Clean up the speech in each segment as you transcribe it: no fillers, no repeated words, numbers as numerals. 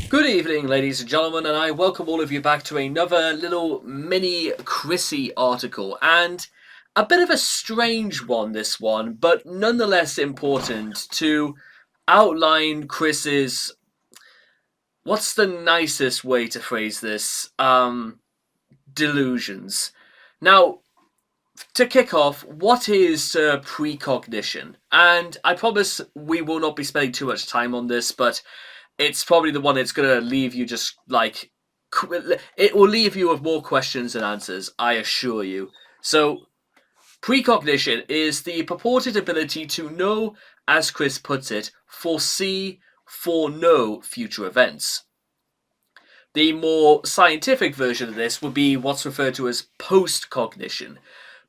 Good evening, ladies and gentlemen, and I welcome all of you back to another little mini Chrissy article. And a bit of a strange one, this one, but nonetheless important to outline Chris's. What's the nicest way to phrase this? Delusions. Now, to kick off, what is precognition? And I promise we will not be spending too much time on this, but it's probably the one that's going to leave you just like. It will leave you with more questions than answers, I assure you. So, precognition is the purported ability to know, as Chris puts it, foresee, foreknow future events. The more scientific version of this would be what's referred to as postcognition.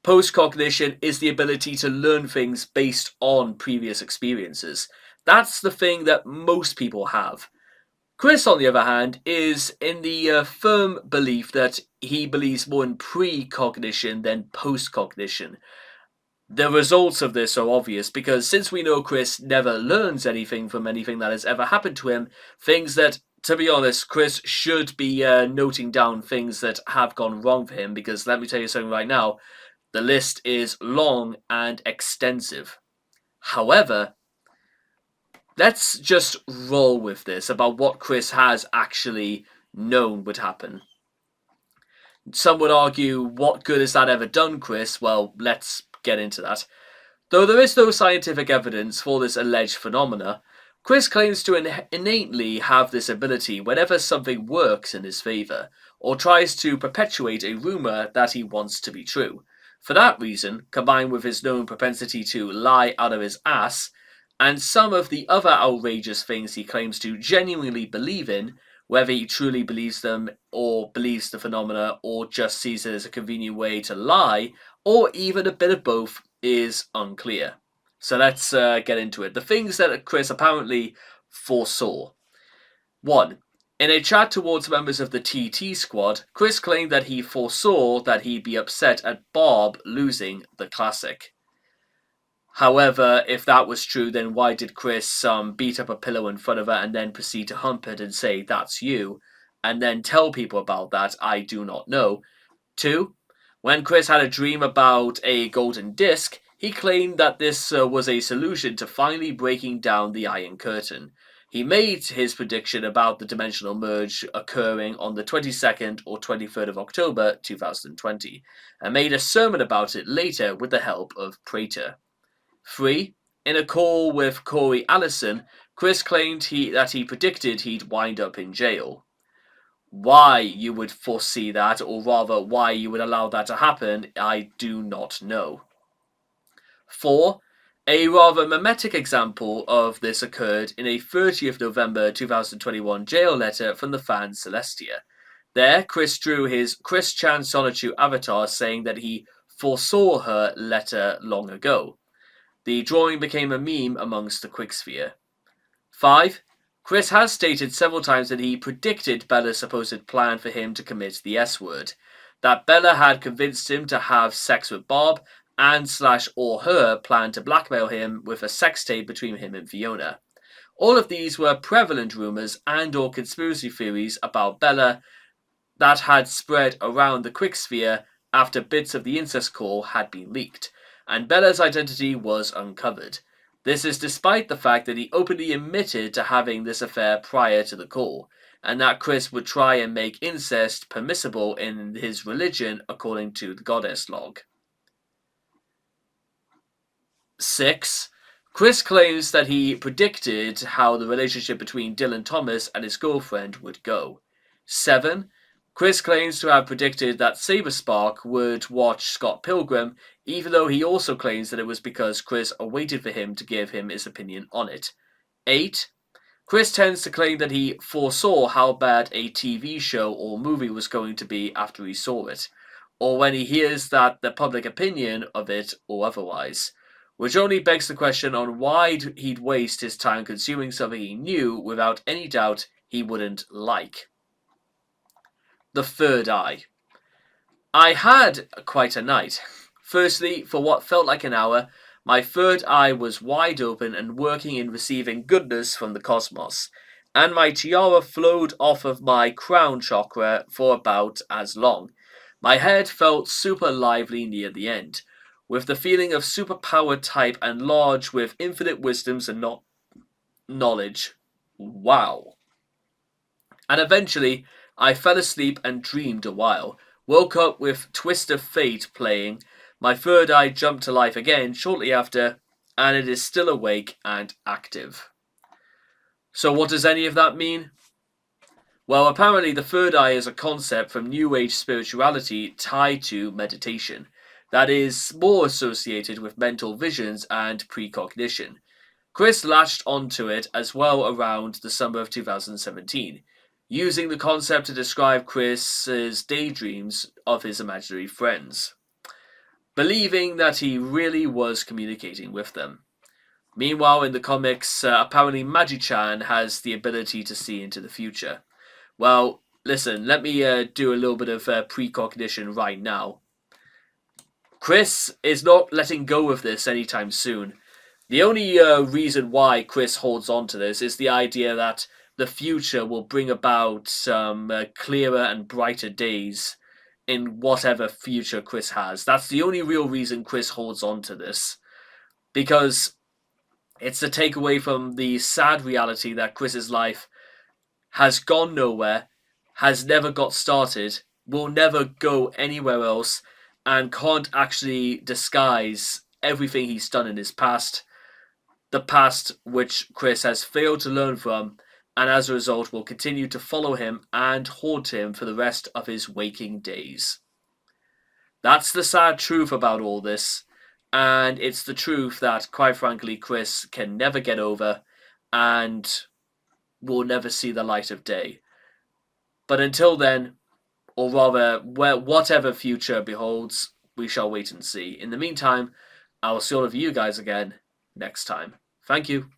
Postcognition is the ability to learn things based on previous experiences. That's the thing that most people have. Chris, on the other hand, is in the firm belief that he believes more in precognition than postcognition. The results of this are obvious because since we know Chris never learns anything from anything that has ever happened to him, things that, to be honest, Chris should be noting down things that have gone wrong for him because let me tell you something right now, the list is long and extensive. However, let's just roll with this about what Chris has actually known would happen. Some would argue, what good has that ever done, Chris? Well, let's get into that. Though there is no scientific evidence for this alleged phenomena, Chris claims to innately have this ability whenever something works in his favour, or tries to perpetuate a rumour that he wants to be true. For that reason, combined with his known propensity to lie out of his ass, and some of the other outrageous things he claims to genuinely believe in, whether he truly believes them or believes the phenomena or just sees it as a convenient way to lie, or even a bit of both, is unclear. So let's get into it. The things that Chris apparently foresaw. 1. In a chat towards members of the TT squad, Chris claimed that he foresaw that he'd be upset at Bob losing the Classic. However, if that was true, then why did Chris beat up a pillow in front of her and then proceed to hump it and say, "That's you," and then tell people about that? I do not know. 2. When Chris had a dream about a golden disc, he claimed that this was a solution to finally breaking down the Iron Curtain. He made his prediction about the dimensional merge occurring on the 22nd or 23rd of October 2020, and made a sermon about it later with the help of Prater. 3. In a call with Corey Allison, Chris claimed that he predicted he'd wind up in jail. Why you would foresee that, or rather why you would allow that to happen, I do not know. 4. A rather mimetic example of this occurred in a 30th November 2021 jail letter from the fan Celestia. There, Chris drew his Chris Chan Sonichu avatar saying that he foresaw her letter long ago. The drawing became a meme amongst the Quicksphere. 5. Chris has stated several times that he predicted Bella's supposed plan for him to commit the S-word, that Bella had convinced him to have sex with Bob, and or her planned to blackmail him with a sex tape between him and Fiona. All of these were prevalent rumours and or conspiracy theories about Bella that had spread around the Quicksphere after bits of the incest call had been leaked, and Bella's identity was uncovered. This is despite the fact that he openly admitted to having this affair prior to the call, and that Chris would try and make incest permissible in his religion according to the Goddess log. 6. Chris claims that he predicted how the relationship between Dylan Thomas and his girlfriend would go. 7. Chris claims to have predicted that Saberspark would watch Scott Pilgrim, even though he also claims that it was because Chris waited for him to give him his opinion on it. 8. Chris tends to claim that he foresaw how bad a TV show or movie was going to be after he saw it, or when he hears that the public opinion of it or otherwise, which only begs the question on why he'd waste his time consuming something he knew without any doubt he wouldn't like. The third eye. I had quite a night. Firstly, for what felt like an hour, my third eye was wide open and working in receiving goodness from the cosmos. and my tiara flowed off of my crown chakra for about as long. My head felt super lively near the end, with the feeling of superpower type and large with infinite wisdoms and knowledge. Wow. And eventually, I fell asleep and dreamed a while. Woke up with Twist of Fate playing. My third eye jumped to life again shortly after, and it is still awake and active. So, what does any of that mean? Well, apparently, the third eye is a concept from New Age spirituality tied to meditation that is more associated with mental visions and precognition. Chris latched onto it as well around the summer of 2017, using the concept to describe Chris's daydreams of his imaginary friends, believing that he really was communicating with them. Meanwhile, in the comics, apparently Magi-chan has the ability to see into the future. Well, listen, let me do a little bit of precognition right now. Chris is not letting go of this anytime soon. The only reason why Chris holds on to this is the idea that the future will bring about some clearer and brighter days in whatever future Chris has. That's the only real reason Chris holds on to this. Because it's to take away from the sad reality that Chris's life has gone nowhere, has never got started, will never go anywhere else, and can't actually disguise everything he's done in his past. The past which Chris has failed to learn from, and as a result will continue to follow him and haunt him for the rest of his waking days. That's the sad truth about all this, and it's the truth that, quite frankly, Chris can never get over and will never see the light of day. But until then, or rather, whatever future beholds, we shall wait and see. In the meantime, I will see all of you guys again next time. Thank you.